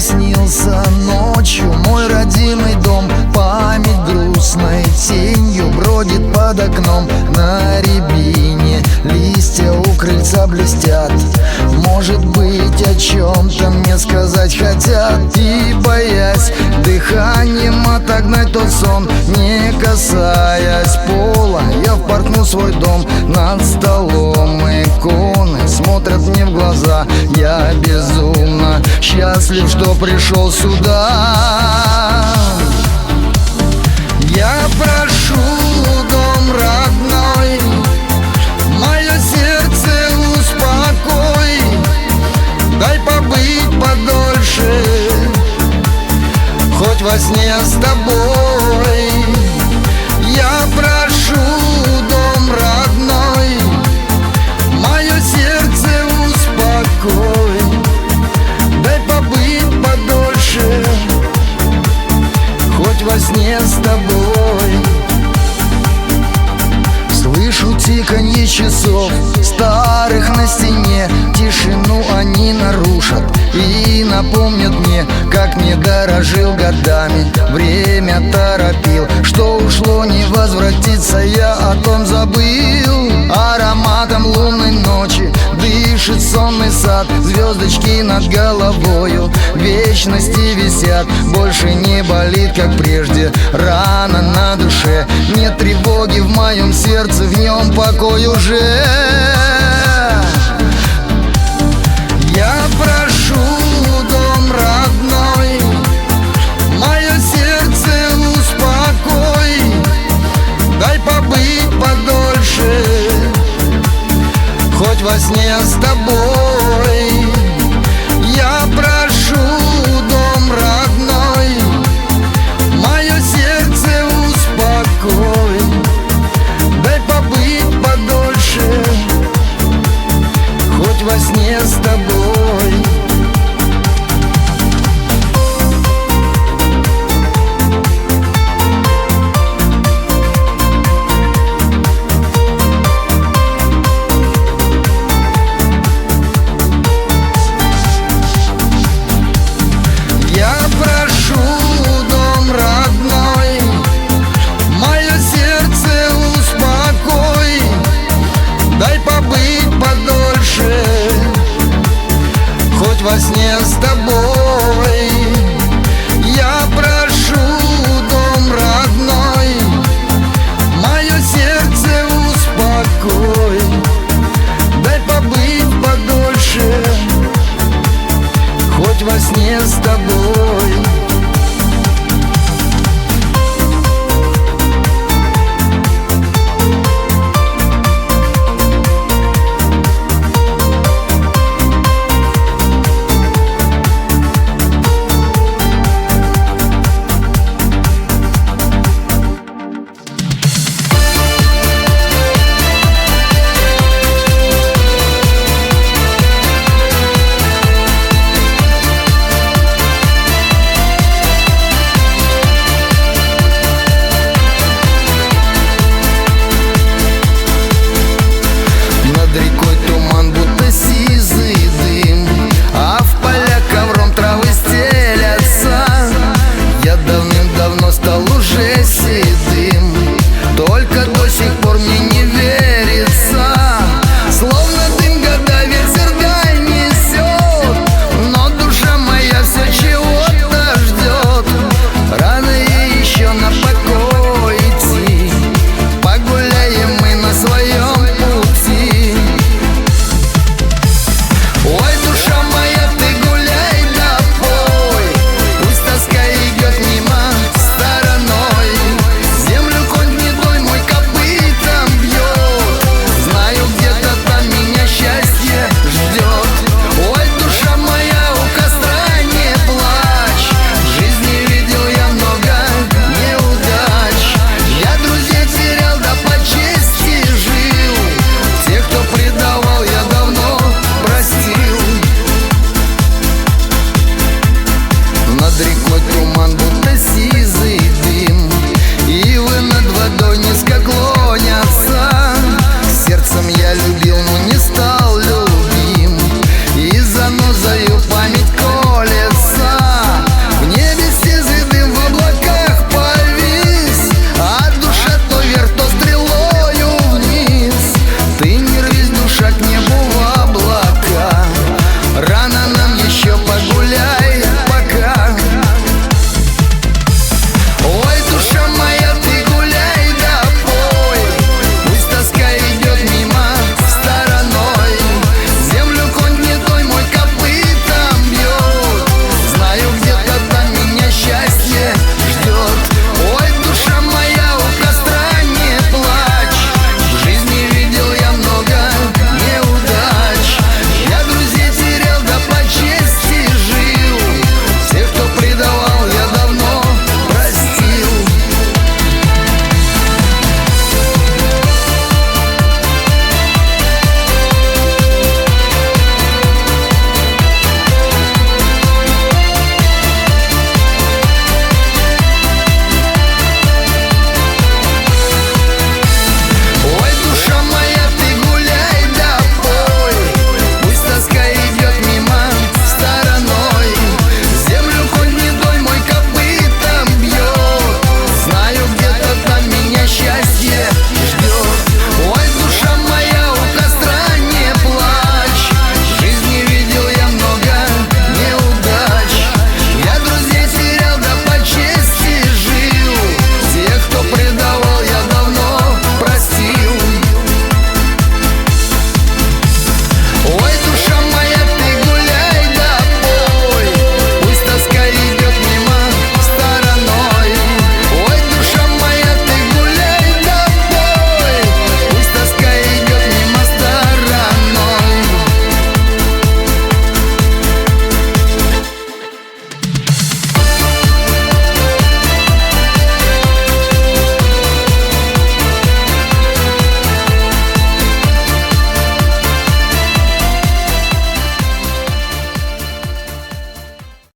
приснился ночью мой родимый дом. Память грустной тенью бродит под окном. На рябине листья у крыльца блестят. Может быть, о чем-то мне сказать хотят. И боясь дыханием отогнать тот сон, не касаясь пола, я впорхну в свой дом. Над столом иконы смотрят мне в глаза. Я безумно счастлив, что пришел сюда. Я прошу, дом родной, мое сердце успокой. Дай побыть подольше, хоть во сне с тобой. Я прошу, дом родной, мое сердце успокой. Дай побыть подольше, хоть во сне с тобой. Слышу тиканье часов старых на стене. Тишину они нарушат и напомнят мне, как не дорожил годами, время торопил. Что ушло, не возвратится, я о том забыл. Ароматом лунной ночи дышит сонный сад. Звездочки над головою вечности висят. Больше не болит, как прежде, рана на душе. Нет тревоги в моем сердце, в нем покой уже. Я прошу, дом родной, мое сердце успокой. Дай побыть подольше, хоть во сне с тобой. Я прошу, дом родной, мое сердце успокой. Дай побыть подольше, хоть во сне с тобой. Я прошу, дом родной, мое сердце успокой. Дай побыть подольше, хоть во сне с тобой.